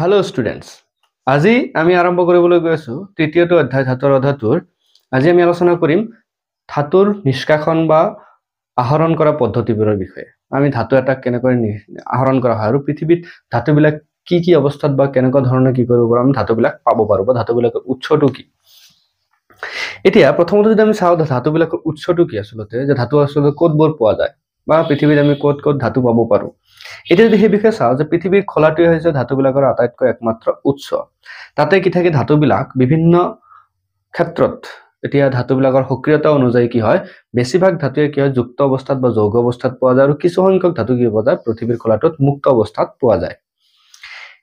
Hello students আজি আমি আৰম্ভ কৰিবলৈ গৈ আছো তৃতীয়টো অধ্যায় ধাতুৰ অধাতুৰ আজি আমি আলোচনা কৰিম ধাতুৰ নিষ্কাশন বা আহৰণ কৰা পদ্ধতিবোৰৰ বিষয়ে আমি ধাতু এটা কেনেকৈ আহৰণ কৰা হয় আৰু পৃথিৱীত ধাতুবিলাক কি কি অৱস্থাত বা কেনেকুৱা ধৰণে কি কৰিব পাৰো আমি ধাতুবিলাক পাব পাৰো বা ধাতুবিলাকৰ উৎসটো কি এতিয়া প্ৰথমতে যদি আমি চাও ধাতুবিলাকৰ উৎসটো কি আসলতে যে ধাতু আসলতে ক'ত বৰ পোৱা যায় বা পৃথিৱীত আমি ক'ত ক'ত ধাতু পাব পাৰো এটা যদি সেই বিষয়ে চাও যে পৃথিৱীৰ খোলাটোৱে হৈছে ধাতুবিলাকৰ আটাইতকৈ একমাত্ৰ উৎস তাতে কি থাকে ধাতুবিলাক বিভিন্ন ক্ষেত্ৰত এতিয়া ধাতুবিলাকৰ সক্ৰিয়তা অনুযায়ী কি হয় বেছিভাগ ধাতুৱে কি হয় যুক্ত অৱস্থাত বা যৌগ অৱস্থাত পোৱা যায় আৰু কিছু সংখ্যক ধাতু কি পোৱা যায় পৃথিৱীৰ খোলাটোত মুক্ত অৱস্থাত পোৱা যায়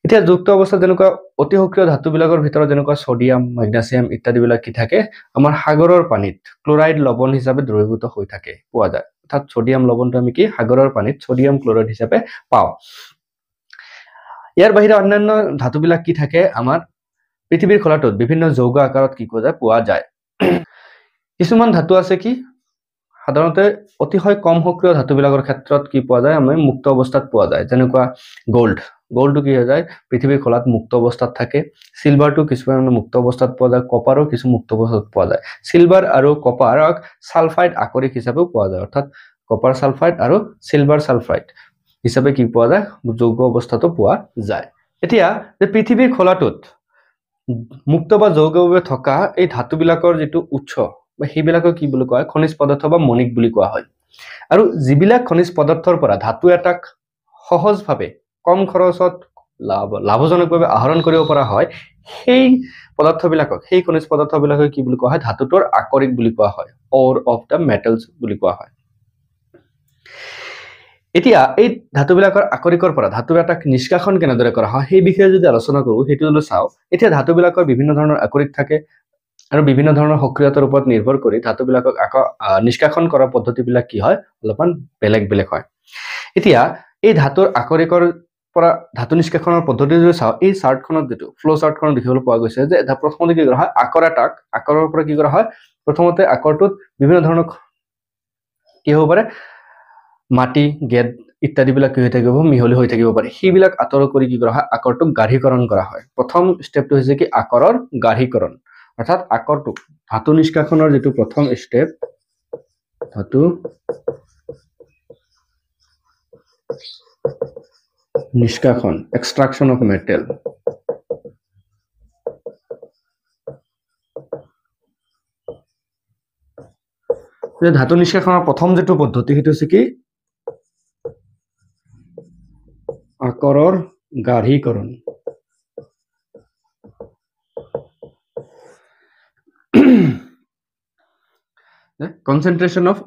এতিয়া যুক্ত অৱস্থাত যেনেকুৱা অতি সক্ৰিয় ধাতুবিলাকৰ ভিতৰত যেনেকুৱা সোডিয়াম মেগনেছিয়াম ইত্যাদিবিলাক কি থাকে আমাৰ সাগৰৰ পানীত ক্লোৰাইড লৱণ হিচাপে দ্ৰৱীভূত হৈ থাকে পোৱা যায় অৰ্থাৎ সোডিয়াম লৱণটো আমি কি সাগৰৰ পানীত সোডিয়াম ক্লোৰাইড হিচাপে পাওঁ ইয়াৰ বাহিৰে অন্যান্য ধাতুবিলাক কি থাকে আমাৰ পৃথিৱীৰ খোলাটোত বিভিন্ন যৌগ আকাৰত কি পোৱা যায় কিছুমান ধাতু আছে কি সাধাৰণতে অতিশয় কম সক্ৰিয় ধাতুবিলাকৰ ক্ষেত্ৰত কি পোৱা যায় আমি মুক্ত অৱস্থাত পোৱা যায় যেনেকুৱা গোল্ডটো কি হৈ যায় পৃথিৱীৰ খোলাত মুক্ত অৱস্থাত থাকে সিলভাৰটো কিছুমান মুক্ত অৱস্থাত পোৱা যায় কপাৰো কিছু মুক্ত অৱস্থাত পোৱা যায় সিলভাৰ আৰু কপাৰক সালফাইড আকৰিক হিচাপে পোৱা যায় অৰ্থাৎ কপাৰ সালফাইড আৰু সিলভাৰ সালফাইড হিচাপে কি পোৱা যায় যৌগ অৱস্থাতো পোৱা যায় এতিয়া যে পৃথিৱীৰ খোলাটোত মুক্ত বা যৌগভাৱে থকা এই ধাতুবিলাকৰ যেটো উৎস বা সেইবিলাকক কি বুলি কোৱা হয় খনিজ পদাৰ্থ বা মণিক বুলি কোৱা হয় আৰু যিবিলাক খনিজ পদাৰ্থৰ পৰা ধাতু এটাক সহজভাৱে কম খৰচত লাভজনকভাৱে আহৰণ কৰিব পৰা হয় সেই পদাৰ্থবিলাকক সেই খনিজ পদাৰ্থবিলাকক কি বুলি কোৱা হয় ধাতুটোৰ আকৰিক বুলি কোৱা হয় অৰ অফ দা মেটেলস বুলি কোৱা হয় এতিয়া এই ধাতুবিলাকৰ আকৰিকৰ পৰা ধাতু এটাক নিষ্কাশন কেনেদৰে কৰা হয় সেই বিষয়ে যদি আলোচনা কৰো হেতু যদি চাও এতিয়া ধাতুবিলাকৰ বিভিন্ন ধৰণৰ আকৰিক থাকে আৰু বিভিন্ন ধৰণৰ সক্ৰিয়তাৰ ওপৰত নিৰ্ভৰ কৰি ধাতুবিলাকক নিষ্কাশন কৰা পদ্ধতিবিলাক কি হয় অলপমান বেলেগ হয় এতিয়া এই ধাতুৰ আকৰিকৰ পৰা ধাতু নিষ্কাশনৰ পদ্ধতি যদি চাও এই চাৰ্টখনত যেটো ফ্লো চাৰ্টখনত দেখিবলৈ পোৱা গৈছে যে এটা প্ৰথমতে কি কৰা হয় আকৰৰ পৰা কি কৰা হয় প্ৰথমতে আকৰটোত বিভিন্ন ধৰণৰ কি হ'ব পাৰে মাটি গেদ ইত্যাদিবিলাক কি হৈ থাকিব মিহলি হৈ থাকিব পাৰে সেইবিলাক আতৰ কৰি কি কৰা হয় আকৰটোক গাঢ়ীকৰণ কৰা হয় প্ৰথম স্টেপটো হৈছে কি আকৰৰ গাঢ়ীকৰণ অৰ্থাৎ আকৰটোক ধাতু নিষ্কাশনৰ যেটো প্ৰথম স্টেপ ধাতু নিষ্কাশন এক্সট্ৰাকশন অফ মেটেল যে ধাতু নিষ্কাশনৰ প্ৰথম যেটো পদ্ধতি হেতু হৈছে কি আকৰৰ গাঢ়ীকৰণ কনসেন্ট্ৰেশন অফ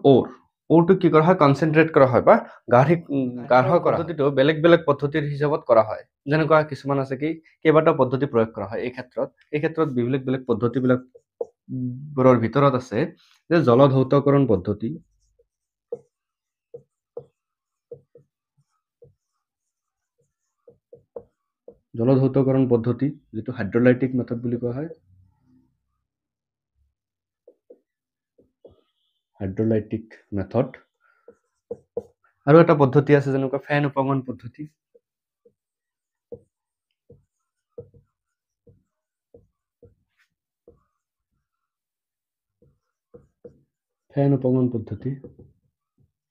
ওৰটো কি কৰা হয় কনসেন্ট্ৰেট কৰা হয় বা গাঢ় কৰা পদ্ধতিটো বেলেগ পদ্ধতিৰ হিচাপত কৰা হয় যেনেকুৱা কিছুমান আছে কি কেইবাটা পদ্ধতি প্ৰয়োগ কৰা হয় এই ক্ষেত্ৰত বেলেগ পদ্ধতিবিলাক বোৰৰ ভিতৰত আছে যে জলধৌতকৰণ পদ্ধতি যেটো হাইড্ৰোলাইটিক মেথড বুলি কোৱা হয় হাইড্ৰোলাইটিক মেথড আৰু এটা পদ্ধতি আছে যেনেকুৱা ফেন উপগমন পদ্ধতি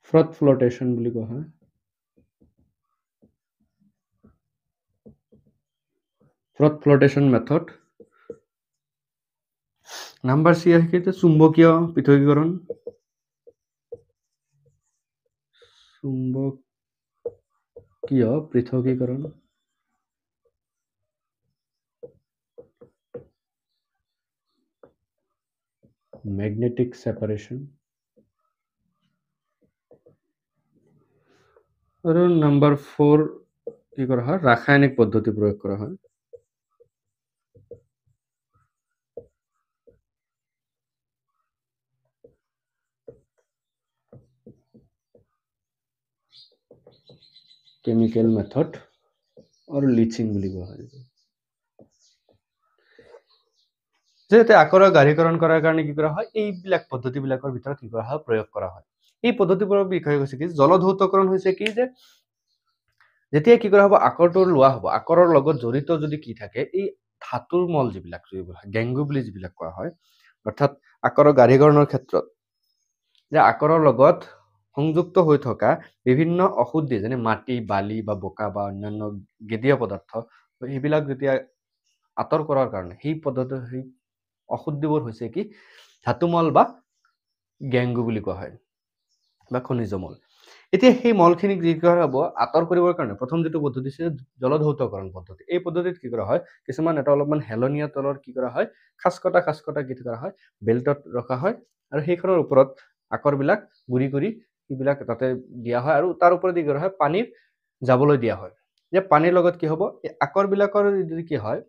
ফ্ৰথ ফ্লোটেশন বুলি কোৱা হয় ফ্ৰথ ফ্লোটেশন মেথড নাম্বাৰ সি আছে কি চুম্বকীয় পৃথকীকৰণ ম্যাগনেটিক সেপাৰেশন আৰু নাম্বাৰ 4 কি কৰা হয় ৰাসায়নিক পদ্ধতি প্ৰয়োগ কৰা হয় কেমিক্যাল মেথড আৰু লিচিং বুলি কোৱা হয় যেতে আকৰৰ গাঢ়ীকৰণ কৰাৰ কাৰণে কি কৰা হয় এইবিলাক পদ্ধতিবিলাকৰ ভিতৰত কি কৰা হয় প্ৰয়োগ কৰা হয় এই পদ্ধতিবোৰৰ বিষয়ে কৈছে কি জলধৌতকৰণ হৈছে কি যে যেতিয়া কি কৰা হ'ব আকৰটো লোৱা হ'ব আকৰৰ লগত জড়িত যদি কি থাকে এই ধাতুৰ মল যিবিলাক গেংগু বুলি যিবিলাক কোৱা হয় অৰ্থাৎ আকৰৰ গাঢ়ীকৰণৰ ক্ষেত্ৰত যে আকৰৰ লগত সংযুক্ত হৈ থকা বিভিন্ন অশুদ্ধি যেনে মাটি বালি বা বোকা বা অন্যান্য গেদীয় পদাৰ্থ এইবিলাক যেতিয়া আঁতৰ কৰাৰ কাৰণে সেই পদ্ধতি সেই অশুদ্ধিবোৰ হৈছে কি ধাতুমল বা গেংগু বুলি কোৱা হয় বা খনিজ মল এতিয়া সেই মলখিনিক যি কৰা হ'ব আঁতৰ কৰিবৰ কাৰণে প্ৰথম যেটো পদ্ধতি আছে জলধৌতকৰণ পদ্ধতি এই পদ্ধতিত কি কৰা হয় কিছুমান এটা অলপমান হেলনীয়া তলৰ কি কৰা হয় খাসকটা কি কৰা হয় বেল্টত ৰখা হয় আৰু সেইখনৰ ওপৰত আকৰবিলাক গুৰি কৰি এইবিলাক তাতে দিয়া হয় আৰু তাৰ ওপৰত কি কৰা হয় পানীৰ যাবলৈ দিয়া হয় যে পানীৰ লগত কি হ'ব এই আকৰবিলাকৰ যদি কি হয়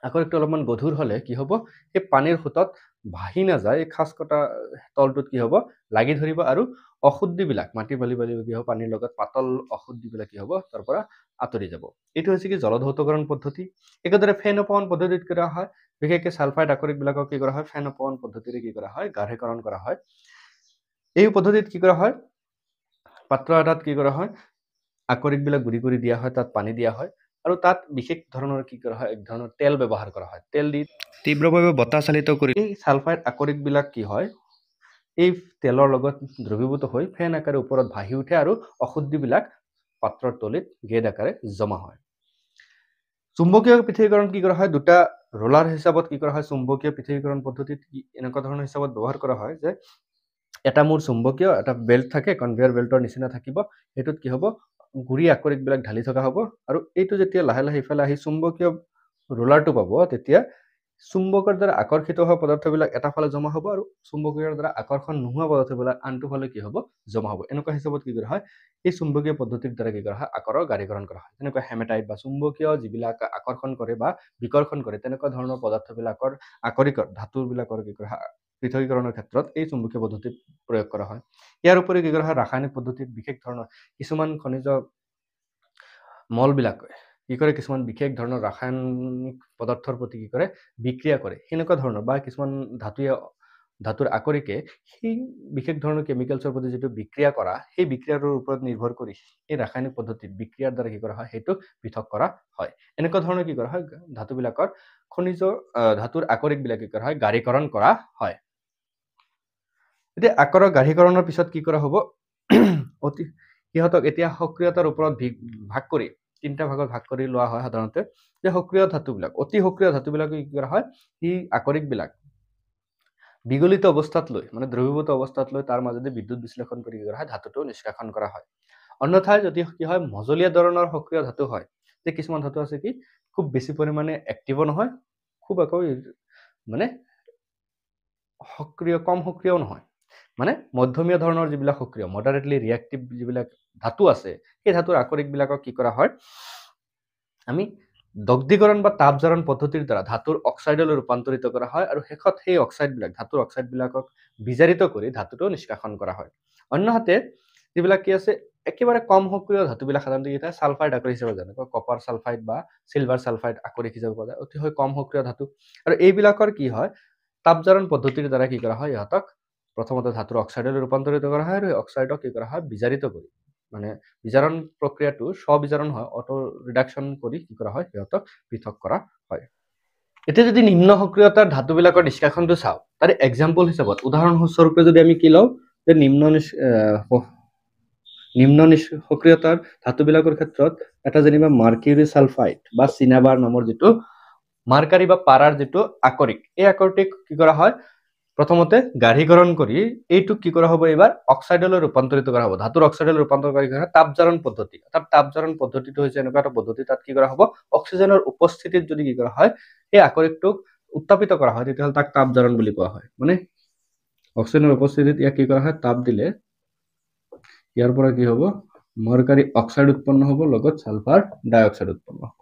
আকৰটো অলপমান গধুৰ হলে কি হ'ব এই পানীৰ খুঁটত ভাহি নাযায় এই খাসকটা তলটোত কি হ'ব লাগি ধৰিব আৰু অশুদ্ধিবিলাক মাটি বালি কি হ'ব পানীৰ লগত পাতল অশুদ্ধিবিলাক কি হ'ব তাৰ পৰা আঁতৰি যাব এইটো হৈছে কি জলধৌতকৰণ পদ্ধতি একেদৰে ফেন অপৱন পদ্ধতিত কৰা হয় বিশেষকৈ সালফাইড আকৰিকবিলাকক কি কৰা হয় ফেন অপৱন পদ্ধতিৰে কি কৰা হয় গাঢ়ীকৰণ কৰা হয় এই পদ্ধতিত কি কৰা হয় পাত্ৰ এটাত কি কৰা হয় আকৰিকবিলাক গুৰি কৰি দিয়া হয় তাত পানী দিয়া হয় আৰু তাত বিশেষ ধৰণৰ কি কৰা হয় এক ধৰণৰ তেল ব্যৱহাৰ কৰা হয় তেল দি তীব্ৰভাৱে বতাহ চালিত কৰি এই সালফাইড আকৰিকবিলাক কি হয় এই তেলৰ লগত দ্ৰৱীভূত হৈ ফেন আকাৰে ওপৰত ভাহি উঠে আৰু অশুদ্ধিবিলাক পাত্ৰৰ তলিত গেদ আকাৰে জমা হয় চুম্বকীয় পৃথকীকৰণ কি কৰা হয় দুটা ৰোলাৰ হিচাপত কি কৰা হয় চুম্বকীয় পৃথকীকৰণ পদ্ধতিত এনেকুৱা ধৰণৰ হিচাপত ব্যৱহাৰ কৰা হয় যে এটা মূৰ চুম্বকীয় এটা বেল্ট থাকে কনভেয়াৰ বেল্টৰ নিচিনা থাকিব সেইটোত কি হ'ব গুৰি আকৰিকবিলাক ঢালি থকা হ'ব আৰু এইটো যেতিয়া লাহে লাহে ইফালে আহি চুম্বকীয় ৰোলাৰটো পাব তেতিয়া চুম্বকৰ দ্বাৰা আকৰ্ষিত হোৱা পদাৰ্থবিলাক এটা ফালে জমা হ'ব আৰু চুম্বকীয়ৰ দ্বাৰা আকৰ্ষণ নোহোৱা পদাৰ্থবিলাক আনটো ফালে কি হ'ব জমা হ'ব এনেকুৱা হিচাপত কি কৰা হয় এই চুম্বকীয় পদ্ধতিৰ দ্বাৰা কি কৰা হয় আকৰৰ গাঢ়ীকৰণ কৰা হয় যেনেকৈ হেমেটাইট বা চুম্বকীয় যিবিলাক আকৰ্ষণ কৰে বা বিকৰ্ষণ কৰে তেনেকুৱা ধৰণৰ পদাৰ্থবিলাকৰ আকৰিকৰ ধাতুবিলাকৰ কি কৰা হয় পৃথকীকৰণৰ ক্ষেত্ৰত এই চুম্বকীয় পদ্ধতিত প্ৰয়োগ কৰা হয় ইয়াৰ উপৰি কি কৰা হয় ৰাসায়নিক পদ্ধতিত বিশেষ ধৰণৰ কিছুমান খনিজ মলবিলাকে কি কৰে কিছুমান বিশেষ ধৰণৰ ৰাসায়নিক পদাৰ্থৰ প্ৰতি কি কৰে বিক্ৰিয়া কৰে সেনেকুৱা ধৰণৰ বা কিছুমান ধাতুৰ আকৰিকে সেই বিশেষ ধৰণৰ কেমিকেলছৰ প্ৰতি যিটো বিক্ৰিয়া কৰা সেই বিক্ৰিয়াটোৰ ওপৰত নিৰ্ভৰ কৰি এই ৰাসায়নিক পদ্ধতিত বিক্ৰিয়াৰ দ্বাৰা কি কৰা হয় সেইটো পৃথক কৰা হয় এনেকুৱা ধৰণৰ কি কৰা হয় ধাতুবিলাকৰ খনিজ ধাতুৰ আকৰিকবিলাক কি কৰা হয় গাঢ়ীকৰণ কৰা হয় এতিয়া আকৰৰ গাঢ়ীকৰণৰ পিছত কি কৰা হ'ব অতি সিহঁতক এতিয়া সক্ৰিয়তাৰ ওপৰত ভাগ কৰি তিনিটা ভাগত ভাগ কৰি লোৱা হয় সাধাৰণতে যে সক্ৰিয় ধাতুবিলাক অতি সক্ৰিয় ধাতুবিলাক কি কৰা হয় এই আকৰিকবিলাক বিগলিত অৱস্থাত লৈ মানে দ্ৰৱীভূত অৱস্থাত লৈ তাৰ মাজতে বিদ্যুৎ বিশ্লেষণ কৰি কি কৰা হয় ধাতুটো নিষ্কাশন কৰা হয় অন্যথায় যদি কি হয় মজলীয়া ধৰণৰ সক্ৰিয় ধাতু হয় যে কিছুমান ধাতু আছে কি খুব বেছি পৰিমাণে এক্টিভো নহয় খুব আকৌ মানে সক্ৰিয় কম সক্ৰিয়ও নহয় মানে মধ্যমীয়া ধৰণৰ যিবিলাক সক্ৰিয় মডাৰেটলি ৰিয়েক্টিভ যিবিলাক ধাতু আছে সেই ধাতুৰ আকৰিকবিলাকক কি কৰা হয় আমি দগ্ধীকৰণ বা তাপজাৰণ পদ্ধতিৰ দ্বাৰা ধাতুৰ অক্সাইডলৈ ৰূপান্তৰিত কৰা হয় আৰু শেষত সেই অক্সাইডবিলাক ধাতুৰ অক্সাইডবিলাকক বিজাৰিত কৰি ধাতুটো নিষ্কাশন কৰা হয় অন্যহাতে যিবিলাক কি আছে একেবাৰে কম সক্ৰিয় ধাতুবিলাক সাধাৰণতে কি থাকে সালফাইড আকৰিক হিচাপে জানে কপাৰ সালফাইড বা সিলভাৰ সালফাইড আকৰিক হিচাপে পোৱা যায় অতিশয় কম সক্ৰিয় ধাতু আৰু এইবিলাকৰ কি হয় তাপজাৰণ পদ্ধতিৰ দ্বাৰা কি কৰা হয় ইহঁতক প্ৰথমতে ধাতুৰ অক্সাইডলৈ ৰূপান্তৰিত কৰা হয় আৰু অক্সাইডক কি কৰা হয় বিজাৰিত কৰি মানে বিজাৰণ প্ৰক্ৰিয়াটো স্ববিজাৰণ হয় অটো ৰিডাকশ্যন কৰি কি কৰা হয় সিহঁতক পৃথক কৰা হয় এতিয়া যদি নিম্ন সক্ৰিয়তাৰ ধাতুবিলাকৰ নিষ্কাশনটো চাওঁ তাৰে এক্সাম্পল হিচাপত উদাহৰণস্বৰূপে যদি আমি কি লওঁ যে নিম্ন সক্ৰিয়তাৰ ধাতুবিলাকৰ ক্ষেত্ৰত এটা যেনিবা মাৰ্কিউৰি সালফাইড বা চিনাবাৰ নামৰ যিটো মাৰ্কাৰী বা পাৰাৰ যিটো আকৰিক এই আকৰিক কি কৰা হয় প্ৰথমতে গাঢ়ীকৰণ কৰি এইটোক কি কৰা হ'ব এবাৰ অক্সাইডলৈ ৰূপান্তৰিত কৰা হ'ব ধাতুৰ অক্সাইডলৈ ৰূপান্তৰিত কৰি তাপজাৰণ পদ্ধতি অৰ্থাৎ তাপজাৰণ পদ্ধতিটো হৈছে এনেকুৱা এটা পদ্ধতি তাত কি কৰা হ'ব অক্সিজেনৰ উপস্থিতিত যদি কি কৰা হয় এই আকৰিকটোক উত্তাপিত কৰা হয় তেতিয়াহ'লে তাক তাপজাৰণ বুলি কোৱা হয় মানে অক্সিজেনৰ উপস্থিতিত ইয়াক কি কৰা হয় তাপ দিলে ইয়াৰ পৰা কি হ'ব মাৰ্কাৰী অক্সাইড উৎপন্ন হ'ব লগত সালফাৰ ডাই অক্সাইড উৎপন্ন হ'ব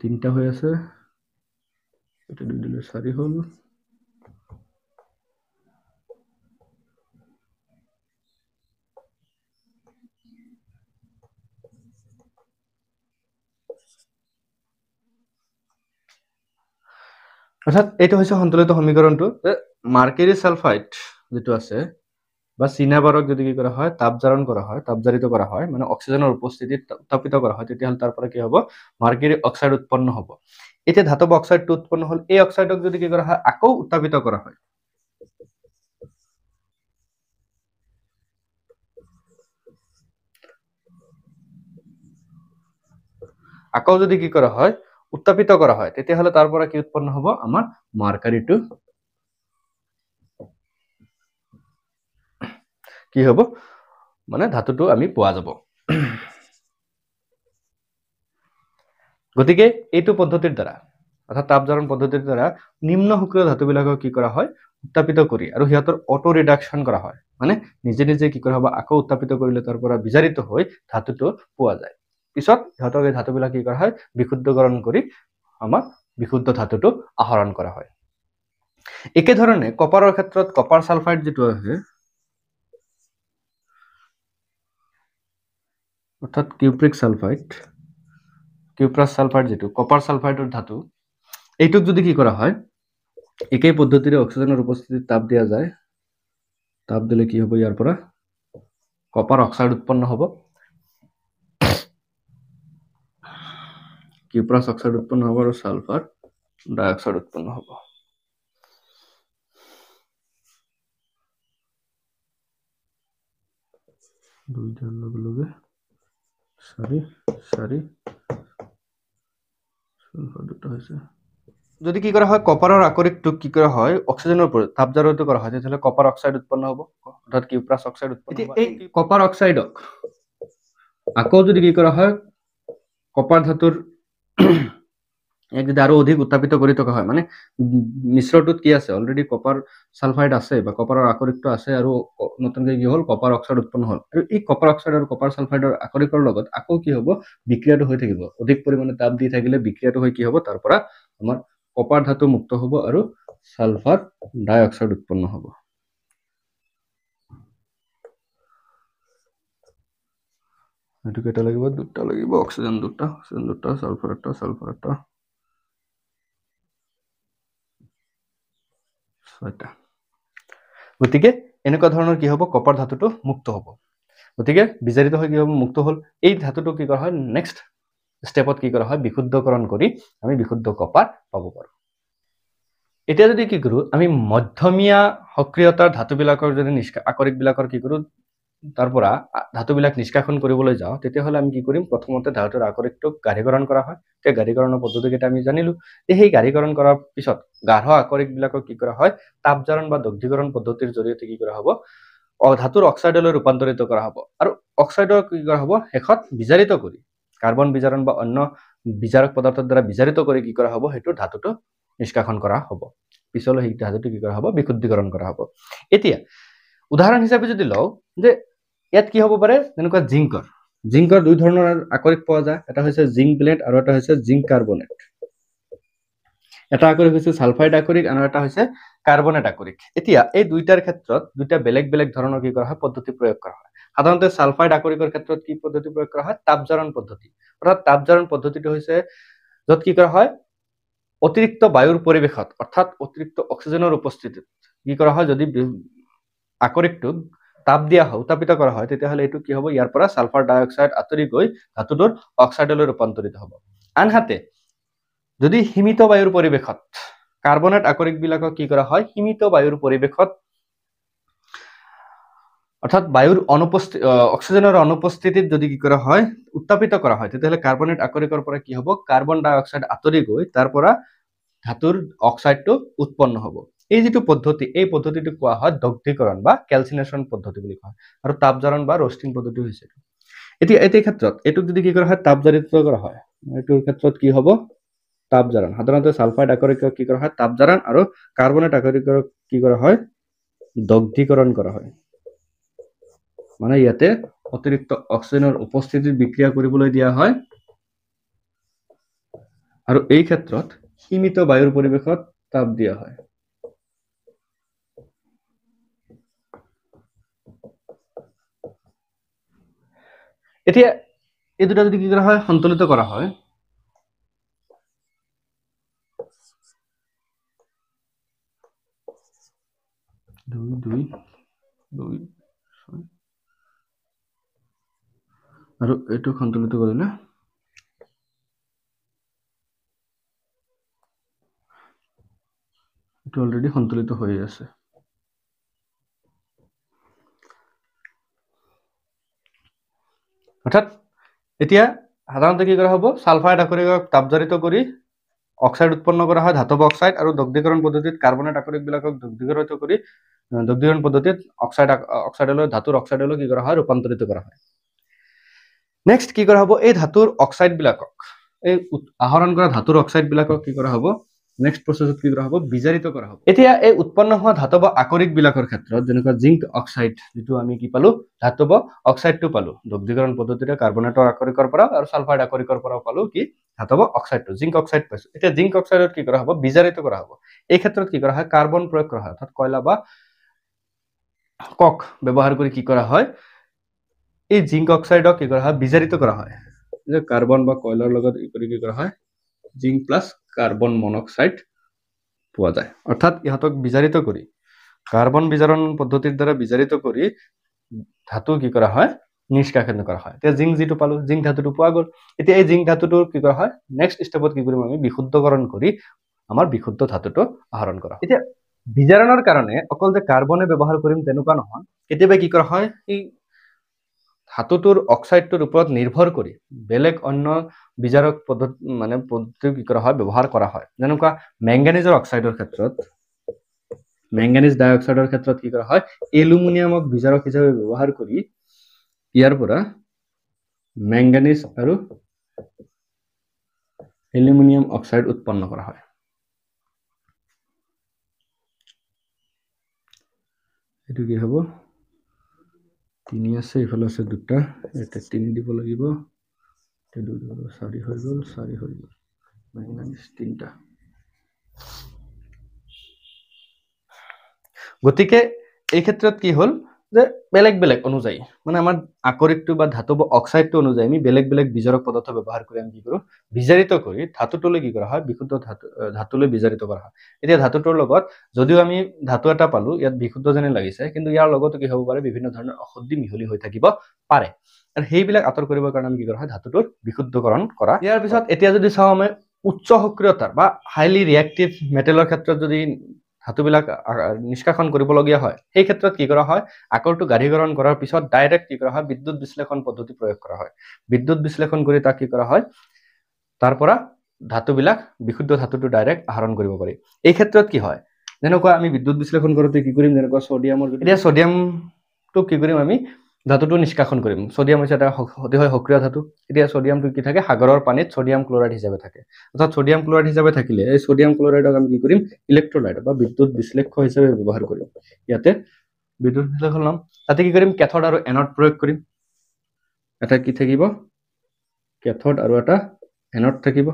তিনিটা হৈ আছে এটা দুই দিলে 4 হ'ল অৰ্থাৎ এইটো হৈছে সন্তুলিত সমীকৰণটো যে মাৰ্কাৰী সালফাইড যেটো আছে বা চিনাবাৰক যদি কি কৰা হয় তাপজাৰণ কৰা হয়, তাপজাৰিত কৰা হয়, মানে অক্সিজেনৰ উপস্থিতিত উত্তাপিত কৰা হয়, তেতিয়াহ'লে তাৰ পৰা কি হ'ব মাৰ্কাৰী অক্সাইড উৎপন্ন হ'ব। এতিয়া ধাতৱ অক্সাইডটো উৎপন্ন হ'ল, এই অক্সাইডক যদি কি কৰা হয় আকৌ উত্তাপিত কৰা হয়, আকৌ যদি কি কৰা হয় উত্তাপিত কৰা হয়, তেতিয়াহ'লে তাৰ পৰা কি উৎপন্ন হ'ব আমাৰ মাৰ্কাৰীটো কি হ'ব মানে ধাতুটো আমি পোৱা যাব। গতিকে এইটো পদ্ধতিৰ দ্বাৰা অৰ্থাৎ তাপজাৰণ পদ্ধতিৰ দ্বাৰা নিম্ন সক্ৰিয় ধাতুবিলাকক কি কৰা হয় উত্তাপিত কৰি আৰু সিহঁতৰ অটো ৰিডাকশ্যন কৰা হয়, মানে নিজে নিজে কি কৰা হ'ব আকৌ উত্তাপিত কৰিলে তাৰ পৰা বিজাৰিত হৈ ধাতুটো পোৱা যায়। পিছত সিহঁতক এই ধাতুবিলাক কি কৰা হয় বিশুদ্ধকৰণ কৰি আমাৰ বিশুদ্ধ ধাতুটো আহৰণ কৰা হয়। একেধৰণে কপাৰৰ ক্ষেত্ৰত কপাৰ ছালফাইড যিটো আছে অৰ্থাৎ কিউপ্ৰিক ছালফাইড, কিউপ্ৰাছ ছালফাইড যিটো কপাৰ ছালফাইডৰ ধাতু, এইটোক যদি কি কৰা হয় একেই পদ্ধতিৰে অক্সিজেনৰ উপস্থিতিত তাপ দিয়া যায়, তাপ দিলে কি হ'ব ইয়াৰ পৰা কপাৰ অক্সাইড উৎপন্ন হ'ব, কিউপ্ৰাছ অক্সাইড উৎপন্ন হ'ব আৰু ছালফাৰ ডাইঅক্সাইড উৎপন্ন হ'ব। দুইটাৰ লগে লগে চাৰি ছালফাৰ দুটা হৈছে। যদি কি কৰা হয় কপাৰৰ আকৰিকটোক কি কৰা হয় অক্সিজেনৰ ওপৰত তাপজাৰিত কৰা হয়, তেতিয়াহ'লে কপাৰ অক্সাইড উৎপন্ন হ'ব, অৰ্থাৎ কিউপ্ৰাছ অক্সাইড উৎপন্ন হ'ব। এই কপাৰ অক্সাইডক আকৌ যদি কি কৰা হয় কপাৰ ধাতুৰ এক যদি আৰু অধিক উত্তাপিত কৰি থকা হয়, মানে মিশ্ৰটোত কি আছে অলৰেডি কপাৰ ছালফাইড আছে বা কপাৰৰ আকৰিকটো আছে আৰু নতুনকৈ কি হ'ল কপাৰ অক্সাইড উৎপন্ন হ'ল, আৰু এই কপাৰ অক্সাইড আৰু কপাৰ ছালফাইডৰ আকৰিকৰ লগত আকৌ কি হ'ব বিক্ৰিয়াটো হৈ থাকিব, অধিক পৰিমাণে তাপ দি থাকিলে বিক্ৰিয়াটো হৈ কি হ'ব তাৰ পৰা আমাৰ কপাৰ ধাতু মুক্ত হ'ব আৰু ছালফাৰ ডাইঅক্সাইড উৎপন্ন হ'ব। এইটো কেইটা লাগিব দুটা লাগিব, অক্সিজেন দুটা ছালফাৰ এটা ছয়টা। গতিকে এনেকুৱা ধৰণৰ কি হ'ব কপাৰ ধাতুটো মুক্ত হ'ব। গতিকে বিজাৰিত হৈ কি হ'ব মুক্ত হ'ল, এই ধাতুটো কি কৰা হয় নেক্সট ষ্টেপত কি কৰা হয় বিশুদ্ধকৰণ কৰি আমি বিশুদ্ধ কপাৰ পাব পাৰোঁ। এতিয়া যদি কি কৰোঁ আমি মধ্যমীয়া সক্ৰিয়তাৰ ধাতুবিলাকৰ যদি আকৰিকবিলাকৰ কি কৰোঁ তাৰ পৰা ধাতুবিলাক নিষ্কাশন কৰিবলৈ যাওঁ, তেতিয়াহ'লে আমি কি কৰিম প্ৰথমতে ধাতুৰ আকৰিকটোক গাঢ়ীকৰণ কৰা হয়, সেই গাঢ়ীকৰণৰ পদ্ধতিকেইটা আমি জানিলো। সেই গাঢ়ীকৰণ কৰাৰ পিছত গাঢ় আকৰিকবিলাকক কি কৰা হয় তাপজাৰণ বা দগ্ধীকৰণ পদ্ধতিৰ জৰিয়তে কি কৰা হ'ব ধাতুৰ অক্সাইডলৈ ৰূপান্তৰিত কৰা হ'ব, আৰু অক্সাইডৰ কি কৰা হ'ব শেষত বিজাৰিত কৰি কাৰ্বন বিজাৰণ বা অন্য বিজাৰক পদাৰ্থৰ দ্বাৰা বিজাৰিত কৰি কি কৰা হ'ব সেইটো ধাতুটো নিষ্কাশন কৰা হ'ব, পিছলৈ সেই ধাতুটো কি কৰা হ'ব বিশুদ্ধীকৰণ কৰা হ'ব। এতিয়া উদাহৰণ হিচাপে যদি লওঁ যে ইয়াত কি হ'ব পাৰে যেনেকুৱা জিংকৰ দুই ধৰণৰ আকৰিক পোৱা যায়, এটা হৈছে জিংক ব্লেড আৰু এটা হৈছে জিংক কাৰ্বনেট। এটা আকৰিক হৈছে ছালফাইড আকৰিক আৰু এটা হৈছে কাৰ্বনেট আকৰিক। এতিয়া এই দুইটাৰ ক্ষেত্ৰত দুইটা বেলেগ বেলেগ ধৰণৰ কি কৰা হয় পদ্ধতি প্ৰয়োগ কৰা হয়। সাধাৰণতে ছালফাইড আকৰিকৰ ক্ষেত্ৰত কি পদ্ধতি প্ৰয়োগ কৰা হয় তাপজাৰণ পদ্ধতি, অৰ্থাৎ তাপজাৰণ পদ্ধতিটো হৈছে য'ত কি কৰা হয় অতিৰিক্ত বায়ুৰ পৰিৱেশত অৰ্থাৎ অতিৰিক্ত অক্সিজেনৰ উপস্থিতিত কি কৰা হয় যদি আকৰিকটোক তাপ দিয়া হয় উত্তাপিত কৰা হয়, তেতিয়াহ'লে এইটো কি হ'ব ইয়াৰ পৰা ছালফাৰ ডাইঅক্সাইড আঁতৰি গৈ ধাতুটোৰ অক্সাইডলৈ ৰূপান্তৰিত হ'ব। আনহাতে যদি সীমিত বায়ুৰ পৰিৱেশত কাৰ্বনেট আকৰিকবিলাকক কি কৰা হয় সীমিত বায়ুৰ পৰিৱেশত অৰ্থাৎ বায়ুৰ অক্সিজেনৰ অনুপস্থিতিত যদি কি কৰা হয় উত্তাপিত কৰা হয়, তেতিয়াহ'লে কাৰ্বনেট আকৰিকৰ পৰা কি হ'ব কাৰ্বন ডাই অক্সাইড আঁতৰি গৈ তাৰ পৰা ধাতুৰ অক্সাইডটো উৎপন্ন হ'ব। এই যিটো পদ্ধতি এই পদ্ধতিটো কোৱা হয় দগ্ধীকৰণ বা কেলচিনেশ্যন পদ্ধতি বুলি কোৱা হয়, আৰু তাপজাৰণ বা ৰষ্টিং পদ্ধতি হৈছে। এতিয়া এই ক্ষেত্ৰত এইটোক যদি কি কৰা হয় তাপজাৰিত কৰা হয়, এইটোৰ ক্ষেত্ৰত কি হ'ব তাপজাৰণ। সাধাৰণতে ছালফাইড আকৰিকক কি কৰা হয় তাপজাৰণ আৰু কাৰ্বনেট আকৰিকক কি কৰা হয় দগ্ধীকৰণ কৰা হয়, মানে ইয়াতে অতিৰিক্ত অক্সিজেনৰ উপস্থিতিত বিক্ৰিয়া কৰিবলৈ দিয়া হয়, আৰু এই ক্ষেত্ৰত সীমিত বায়ুৰ পৰিৱেশত তাপ দিয়া হয়। এতিয়া এই দুটা যদি কি কৰা হয় সন্তুলিত কৰা হয়, দুই আৰু এইটো সন্তুলিত কৰিলে এইটো অলৰেডি সন্তুলিত হৈ আছে। অৰ্থাৎ এতিয়া সাধাৰণতে কি কৰা হ'ব, সালফাইড আকৰিকক তাপজাৰিত কৰি অক্সাইড উৎপন্ন কৰা হয়, ধাতৱ অক্সাইড, আৰু দগ্ধীকৰণ পদ্ধতিত কাৰ্বনেট আকৰিকবিলাকক দগ্ধীকৰণ কৰি দগ্ধীকৰণ পদ্ধতিত অক্সাইডলৈ ধাতুৰ অক্সাইডলৈ কি কৰা হয়, ৰূপান্তৰিত কৰা হয়। নেক্সট কি কৰা হ'ব, এই ধাতুৰ অক্সাইডবিলাকক, এই আহৰণ কৰা ধাতুৰ অক্সাইডবিলাকক কি কৰা হ'ব, নেক্সট প্ৰচেছত কি কৰা হ'ব, বিজাৰিত কৰা হ'ব। এতিয়া এই উৎপন্ন হোৱা ধাতৱ আকৰিকবিলাকৰ ক্ষেত্ৰত যেনেকুৱা জিংক অক্সাইড, যিটো আমি কি পালো, ধাতৱ অক্সাইডটো পালো দগ্ধীকৰণ পদ্ধতিৰে কাৰ্বনেটৰ আকৰিকৰ পৰা, আৰু সালফাইড আকৰিকৰ পৰা পালো কি ধাতৱ অক্সাইডটো, জিংক অক্সাইড পাইছো। এতিয়া জিংক অক্সাইডত কি কৰা হ'ব, বিজাৰিত কৰা হ'ব। এই ক্ষেত্ৰত কি কৰা হয়, কাৰ্বন প্ৰয়োগ কৰা হয়, অৰ্থাৎ কয়লা বা কক ব্যৱহাৰ কৰি কি কৰা হয়, এই জিংক অক্সাইডক কি কৰা হয়, বিজাৰিত কৰা হয়। যে কাৰ্বন বা কয়লাৰ লগত কি কৰা হয়, জিংক প্লাছ কাৰ্বন মনক্সাইড পোৱা যায়। অৰ্থাৎ ইহঁতক বিজাৰিত কৰি কাৰ্বন বিজাৰণ পদ্ধতিৰ দ্বাৰা বিজাৰিত কৰি ধাতু কি কৰা হয়, নিষ্কাশন কৰা হয়। এতিয়া জিংক যিটো পালো, জিংক ধাতুটো পোৱা গ'ল। এতিয়া এই জিংক ধাতুটো কি কৰা হয়, নেক্সট ষ্টেপত কি কৰিম, আমি বিশুদ্ধকৰণ কৰি আমাৰ বিশুদ্ধ ধাতুটো আহৰণ কৰা। এতিয়া বিজাৰণৰ কাৰণে অকল যে কাৰ্বনে ব্যৱহাৰ কৰিম তেনেকুৱা নহয়, কেতিয়াবা কি কৰা হয়, এই ধাতুটোৰ অক্সাইডটোৰ ওপৰত নিৰ্ভৰ কৰি বেলেগ অন্য বিজাৰক পদ্ধতি কি কৰা হয়, ব্যৱহাৰ কৰা হয়। যেনেকুৱা মেংগানিজৰ অক্সাইডৰ ক্ষেত্ৰত, মেংগানিজ ডাই অক্সাইডৰ ক্ষেত্ৰত কি কৰা হয়, এলুমিনিয়ামক বিজাৰক হিচাপে ব্যৱহাৰ কৰি ইয়াৰ পৰা মেংগানিজ আৰু এলুমিনিয়াম অক্সাইড উৎপন্ন কৰা হয়। এইটো কি হ'ব, 3 আছে, ইফালে আছে 2টা, এটা 3 দিব লাগিব, 2 4 হৈ গ'ল, 4 হৈ গ'ল, মেংগানিজ 3টা। গতিকে এই ক্ষেত্ৰত কি হ'ল, যে বেলেগ বেলেগ অনুযায়ী মানে আমাৰ আকৰিকটো বা ধাতৱ অক্সাইডটো অনুযায়ী আমি বেলেগ বেলেগ বিজাৰক পদাৰ্থ ব্যৱহাৰ কৰি আমি কি কৰোঁ, বিজাৰিত কৰি ধাতুটোলৈ কি কৰা হয়, বিশুদ্ধ ধাতুলৈ বিজাৰিত কৰা হয়। এতিয়া ধাতুটোৰ লগত যদিও আমি ধাতু এটা পালো, ইয়াত বিশুদ্ধ যেনে লাগিছে, কিন্তু ইয়াৰ লগতো কি হ'ব পাৰে, বিভিন্ন ধৰণৰ অশুদ্ধি মিহলি হৈ থাকিব পাৰে, আৰু সেইবিলাক আঁতৰ কৰিবৰ কাৰণে আমি কি কৰা হয়, ধাতুটোৰ বিশুদ্ধকৰণ কৰা। ইয়াৰ পিছত এতিয়া যদি চাওঁ, আমি উচ্চ সক্ৰিয়তাৰ বা হাইলি ৰিয়েক্টিভ মেটেলৰ ক্ষেত্ৰত যদি ধাতুবিলাক নিষ্কাশন কৰিবলগীয়া হয়, সেই ক্ষেত্ৰত কি কৰা হয়, আকৰটো গাঢ়ীকৰণ কৰাৰ পিছত ডাইৰেক্ট কি কৰা হয়, বিদ্যুৎ বিশ্লেষণ পদ্ধতি প্ৰয়োগ কৰা হয়। বিদ্যুৎ বিশ্লেষণ কৰি তাক কি কৰা হয়, তাৰ পৰা ধাতুবিলাক বিশুদ্ধ ধাতুটো ডাইৰেক্ট আহৰণ কৰিব পাৰি। এই ক্ষেত্ৰত কি হয়, যেনেকুৱা আমি বিদ্যুৎ বিশ্লেষণ কৰোঁতে কি কৰিম, যেনেকুৱা ছডিয়ামৰ, এতিয়া ছডিয়ামটো কি কৰিম, আমি ধাতুটো নিষ্কাশন কৰিম। ছডিয়াম হৈছে এটা অতিশয় সক্ৰিয় ধাতু। এতিয়া ছডিয়ামটো কি থাকে, সাগৰৰ পানীত ছডিয়াম ক্লৰাইড হিচাপে থাকে। অৰ্থাৎ ছডিয়াম ক্লৰাইড হিচাপে থাকিলে এই ছডিয়াম ক্লৰাইডক আমি কি কৰিম, ইলেক্ট্ৰলাইট বা বিদ্যুৎ বিশ্লেষ্য হিচাপে ব্যৱহাৰ কৰিম। ইয়াতে বিদ্যুৎ বিশ্লেষণ ল'ম, তাতে কি কৰিম, কেথড আৰু এনড প্ৰয়োগ কৰিম। এটা কি থাকিব, কেথড আৰু এটা এনড থাকিব,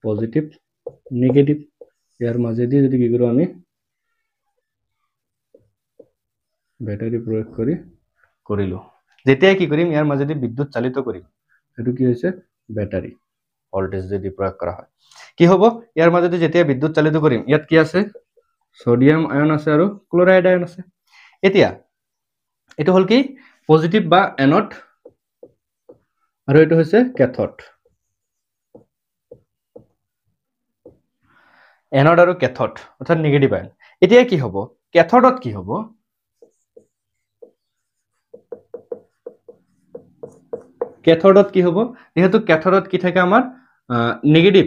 পজিটিভ নেগেটিভ। ইয়াৰ মাজেদি যদি কি কৰোঁ, আমি বেটাৰী প্ৰয়োগ কৰিলোঁ, যেতিয়াই কি কৰিম, ইয়াৰ মাজেদি বিদ্যুৎ চালিত কৰিম, সেইটো কি হৈছে, বেটাৰী ভল্টেজ যদি প্ৰয়োগ কৰা হয়, কি হ'ব, ইয়াৰ মাজেদি যেতিয়া বিদ্যুৎ চালিত কৰিম, ইয়াত কি আছে, ছডিয়াম আয়ন আছে আৰু ক্লৰাইড আয়ন আছে। এতিয়া এইটো হ'ল কি, পজিটিভ বা এনড, আৰু এইটো হৈছে কেথড। এনড আৰু কেথড অৰ্থাৎ নিগেটিভ আয়ন। এতিয়া কি হ'ব, কেথডত কি হ'ব, কেথডত কি হ'ব, যেহেতু কেথডত কি থাকে, আমাৰ নেগেটিভ,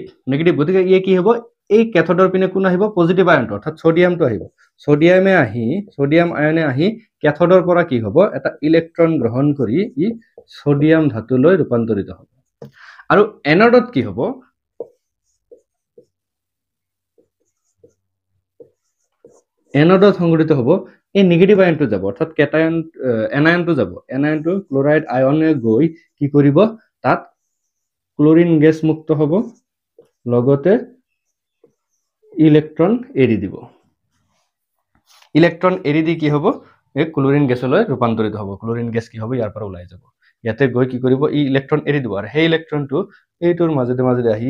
গতিকে ইয়ে কি হ'ব, এই কেথডৰ পিনে কোন আহিব, পজিটিভ আয়নটো, অৰ্থাৎ ছডিয়ামটো আহিব। ছডিয়াম আয়নে আহি কেথডৰ পৰা কি হ'ব, এটা ইলেক্ট্ৰন গ্ৰহণ কৰি ই ছডিয়াম ধাতুলৈ ৰূপান্তৰিত হ'ব। আৰু এনডত কি হ'ব, এনডত সংঘটিত হ'ব, এই নিগেটিভ আয়নটো যাব, অৰ্থাৎ এনায়নটো যাব। এনায়নটো ক্লৰাইড আয়নে গৈ কি কৰিব, তাত ক্লৰিন গেছ মুক্ত হ'ব, লগতে ইলেক্ট্ৰন এৰি দিব। ইলেক্ট্ৰন এৰি দি কি হ'ব, এই ক্লৰিন গেছলৈ ৰূপান্তৰিত হ'ব। ক্লৰিন গেছ কি হ'ব, ইয়াৰ পৰা ওলাই যাব। ইয়াতে গৈ কি কৰিব, ই ইলেক্ট্ৰন এৰি দিব, আৰু সেই ইলেক্ট্ৰনটো এইটোৰ মাজেদি আহি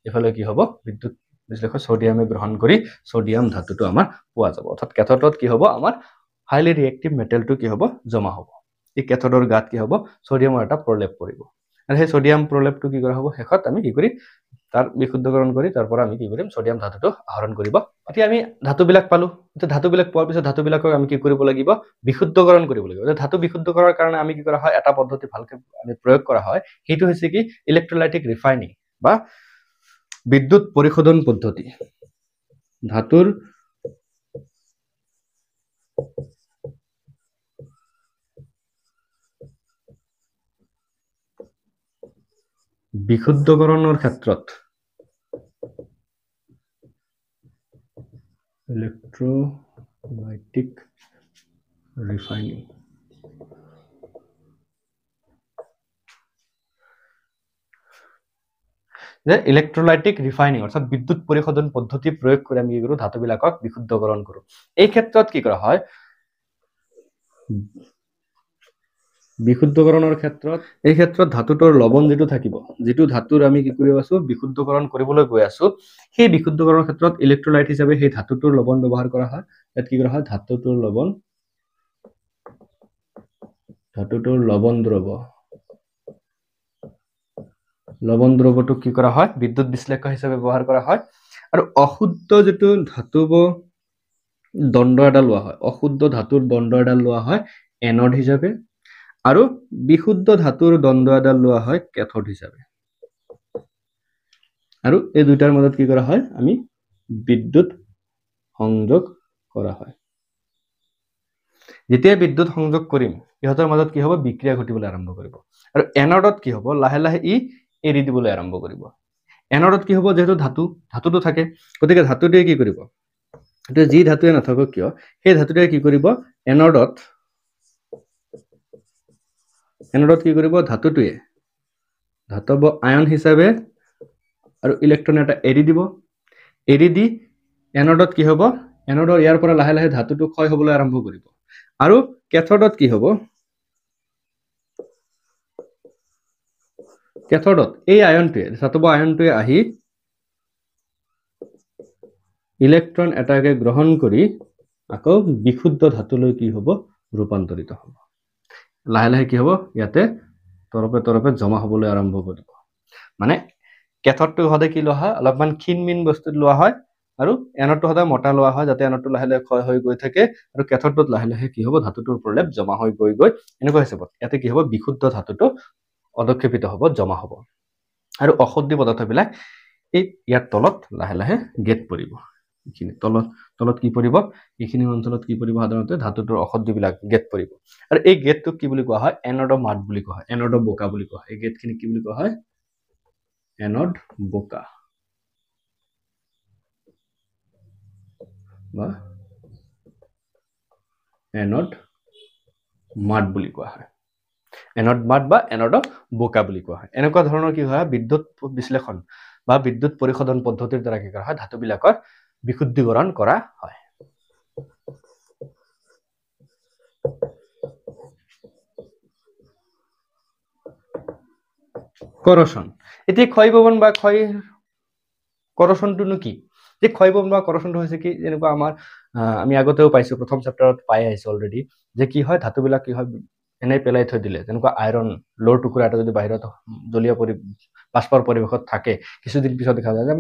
ইফালে কি হ'ব, বিদ্যুৎ বিশ্লেষণ ছডিয়ামে গ্ৰহণ কৰি ছডিয়াম ধাতুটো আমাৰ পোৱা যাব। অৰ্থাৎ কেথডত কি হ'ব, আমাৰ হাইলি ৰিয়েক্টিভ মেটেলটো কি হ'ব জমা হ'ব এই কেথডৰ গাত কি হ'ব সোডিয়ামৰ এটা প্ৰলেপ পৰিব আৰু সেই সোডিয়াম প্ৰলেপটো কি কৰা হ'ব শেষত আমি কি কৰি তাৰ বিশুদ্ধকৰণ কৰি তাৰ পৰা আমি কি কৰিম সোডিয়াম ধাতুটো আহৰণ কৰিব এতিয়া আমি ধাতুবিলাক পালো এতিয়া ধাতুবিলাক পোৱাৰ পিছত ধাতুবিলাকক আমি কি কৰিব লাগিব বিশুদ্ধকৰণ কৰিব লাগিব এতিয়া ধাতু বিশুদ্ধ কৰাৰ কাৰণে আমি কি কৰা হয় এটা পদ্ধতি ভালকে আমি প্ৰয়োগ কৰা হয় সেইটো হৈছে কি ইলেক্ট্ৰোলাইটিক ৰিফাইনিং বা বিদ্যুৎ পৰিশোধন পদ্ধতি ধাতুৰ বিশুদ্ধকৰণৰ ক্ষেত্ৰত ইলেক্ট্ৰোলাইটিক ৰিফাইনিং যে ইলেক্ট্ৰোলাইটিক ৰিফাইনিং অৰ্থাৎ বিদ্যুৎ পৰিশোধন পদ্ধতি প্ৰয়োগ কৰি আমি কি কৰোঁ ধাতুবিলাকক বিশুদ্ধকৰণ কৰোঁ এই ক্ষেত্ৰত কি কৰা হয় বিশুদ্ধকৰণৰ ক্ষেত্ৰত এই ক্ষেত্ৰত ধাতুটোৰ লৱণ যেটো থাকিব যেটো ধাতুৰ আমি কি কৰি আছো বিশুদ্ধকৰণ কৰিবলৈ গৈ আছো সেই বিশুদ্ধকৰণৰ ক্ষেত্ৰত ইলেক্ট্ৰোলাইট হিচাপে সেই ধাতুটোৰ লৱণ ব্যৱহাৰ কৰা হয় ইয়াত কি কৰা হয় ধাতুটোৰ লৱণ দ্ৰৱটো কি কৰা হয় বিদ্যুৎ বিশ্লেষক হিচাপে ব্যৱহাৰ কৰা হয় আৰু অশুদ্ধ যেটো ধাতুব দণ্ড এটা লোৱা হয় অশুদ্ধ ধাতুৰ দণ্ড এটা লোৱা হয় এনড হিচাপে আৰু বিশুদ্ধ ধাতুৰ দণ্ড এটা লোৱা হয় কেথড হিচাপে আৰু এই দুটাৰ মাজত কি কৰা হয় আমি বিদ্যুৎ সংযোগ কৰা হয় যেতিয়া বিদ্যুৎ সংযোগ কৰিম ইহঁতৰ মাজত কি হ'ব বিক্ৰিয়া ঘটিবলৈ আৰম্ভ কৰিব আৰু এনডত কি হ'ব লাহে লাহে ই এৰি দিবলৈ আৰম্ভ কৰিব এনডত কি হ'ব যেহেতু ধাতুটো থাকে গতিকে ধাতুটোৱে কি কৰিব এটা যি ধাতুৱে নাথাকক কিয় সেই ধাতুটোৱে কি কৰিব এনডত কি কৰিব ধাতুটোৱে ধাতব আয়ন হিচাপে আৰু ইলেক্ট্ৰন এটা এৰি দিব এৰি দি এনডত কি হ'ব এনডৰ ইয়াৰ পৰা লাহে লাহে ধাতুটো ক্ষয় হ'বলৈ আৰম্ভ কৰিব আৰু কেথডত কি হ'ব কেথডত এই আয়নটোৱে ধাতব আয়নটোৱে আহি ইলেক্ট্ৰন এটাকে গ্ৰহণ কৰি আকৌ বিশুদ্ধ ধাতুলৈ কি হ'ব ৰূপান্তৰিত হ'ব লাহে লাহে কি হ'ব ইয়াতে তৰপে জমা হ'বলৈ আৰম্ভ কৰিব মানে কেথডটো সদায় কি লোৱা হয় অলপমান ক্ষীণ বস্তুত লোৱা হয় আৰু এনডটো সদায় মোটা লোৱা হয় যাতে এনডটো লাহে লাহে ক্ষয় হৈ গৈ থাকে আৰু কেথডটোত লাহে লাহে কি হ'ব ধাতুটোৰ প্ৰলেপ জমা হৈ গৈ এনেকুৱা হিচাপত ইয়াতে কি হ'ব বিশুদ্ধ ধাতুটো অদক্ষেপিত হ'ব জমা হ'ব আৰু অশুদ্ধ পদাৰ্থবিলাক এই ইয়াৰ তলত লাহে লাহে গেট পৰিব এইখিনি তলত কি পৰিব এইখিনি অঞ্চলত কি পৰিব সাধাৰণতে ধাতুটোৰ অশুদ্ধবিলাক গেট পৰিব আৰু এই গেটটোক কি বুলি কোৱা হয় এনড মাড বুলি কোৱা হয় এনড বোকা বুলি কোৱা হয় এই গেটখিনি কি বুলি কোৱা হয় এনড বোকা বা এনড মাড বুলি কোৱা হয় এনড মাড বা এনড বোকা বুলি কোৱা হয় এনেকুৱা ধৰণৰ কি হয় বিদ্যুৎ বিশ্লেষণ বা বিদ্যুৎ পৰিশোধন পদ্ধতিৰ দ্বাৰা কি কৰা হয় ধাতুবিলাকৰ বিশুদ্ধীকৰণ কৰা হয় কৰোশন এতিয়া ক্ষয় ভৱন বা ক্ষয় কৰোশনটো কি যে ক্ষয় ভৱন বা কৰোশনটো হৈছে কি যেনেকুৱা আমাৰ আমি আগতেও পাইছো প্ৰথম চেপ্টাৰত পাই আহিছো অলৰেডি যে কি হয় ধাতুবিলাক কি হয় এনে পেলাই থৈ দিলে যেনেকুৱা আইৰন লোৰ টুকুৰা এটা যদি বাহিৰত জলীয় বাষ্পৰ পৰিৱেশত থাকে কিছুদিন পিছত দেখা যায় যে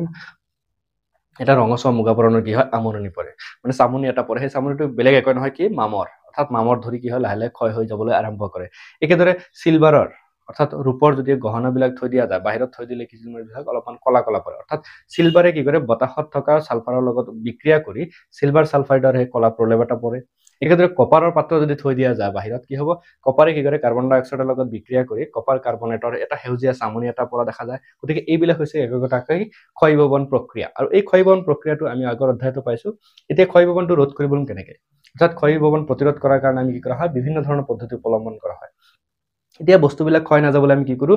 এটা ৰঙচুৱা মুগা বৰণৰ কি হয় আমৰণি পৰে মানে চামনি এটা পৰে সেই চামনিটো বেলেগ একো নহয় কি মামৰ অৰ্থাৎ মামৰ ধৰি কি হয় লাহে লাহে ক্ষয় হৈ যাবলৈ আৰম্ভ কৰে একেদৰে সিলভাৰৰ অৰ্থাৎ ৰূপৰ যদি গহনাবিলাক থৈ দিয়া যায় বাহিৰত থৈ দিলে কিছুদিনৰ পিছত অলপমান কলা কলা পৰে অৰ্থাৎ সিলভাৰে কি কৰে বতাহত থকা সালফাৰৰ লগত বিক্ৰিয়া কৰি সিলভাৰ সালফাইডৰ সেই কলা প্ৰলেপ এটা পৰে একেদৰে কপাৰৰ পাত্ৰ যদি থৈ দিয়া যায় বাহিৰত কি হ'ব কপাৰে কি কৰে কাৰ্বন ডাই অক্সাইডৰ লগত বিক্ৰিয়া কৰি কপাৰ কাৰ্বনেটৰ এটা সেউজীয়া চামনি এটা পৰা দেখা যায় গতিকে এইবিলাক হৈছে একোটাকৈ ক্ষয় ভৱন প্ৰক্ৰিয়া আৰু এই ক্ষয় ভৱন প্ৰক্ৰিয়াটো আমি আগৰ অধ্যায়তো পাইছো এতিয়া ক্ষয় ভৱনটো ৰোধ কৰিবলৈ কেনেকৈ অৰ্থাৎ ক্ষয় ভৱন প্ৰতিৰোধ কৰাৰ কাৰণে আমি কি কৰা হয় বিভিন্ন ধৰণৰ পদ্ধতি অৱলম্বন কৰা হয় এতিয়া বস্তুবিলাক ক্ষয় নাযাবলৈ আমি কি কৰো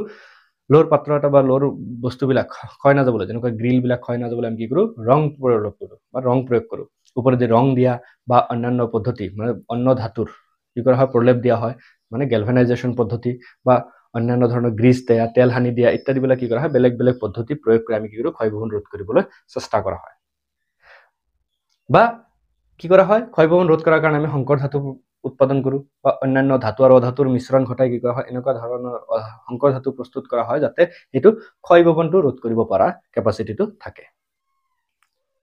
লোৰ পাত্ৰ এটা বা লোৰ বস্তুবিলাক ক্ষয় নাযাবলৈ যেনেকুৱা গ্ৰিলবিলাক ক্ষয় নাযাবলৈ আমি কি কৰো ৰং প্ৰয়োগ কৰো ওপৰেদি ৰং দিয়া বা অন্যান্য পদ্ধতি মানে অন্য ধাতুৰ কি কৰা হয় প্ৰলেপ দিয়া হয় মানে গেলভানাইজেশ্যন পদ্ধতি বা অন্যান্য ধৰণৰ গ্ৰীজ দিয়া তেল হানি দিয়া ইত্যাদিবিলাক কি কৰা হয় বেলেগ বেলেগ পদ্ধতি প্ৰয়োগ কৰি আমি কি কৰো ক্ষয় ভৱন ৰোধ কৰিবলৈ চেষ্টা কৰা হয় বা কি কৰা হয় ক্ষয়ভৱন ৰোধ কৰাৰ কাৰণে আমি সংকৰ ধাতু উৎপাদন কৰোঁ বা অন্যান্য ধাতু আৰু অধাতুৰ মিশ্ৰণ ঘটাই কি কৰা হয় এনেকুৱা ধৰণৰ সংকৰ ধাতু প্ৰস্তুত কৰা হয় যাতে এইটো ক্ষয়ভৱনটো ৰোধ কৰিব পৰা কেপাচিটিটো থাকে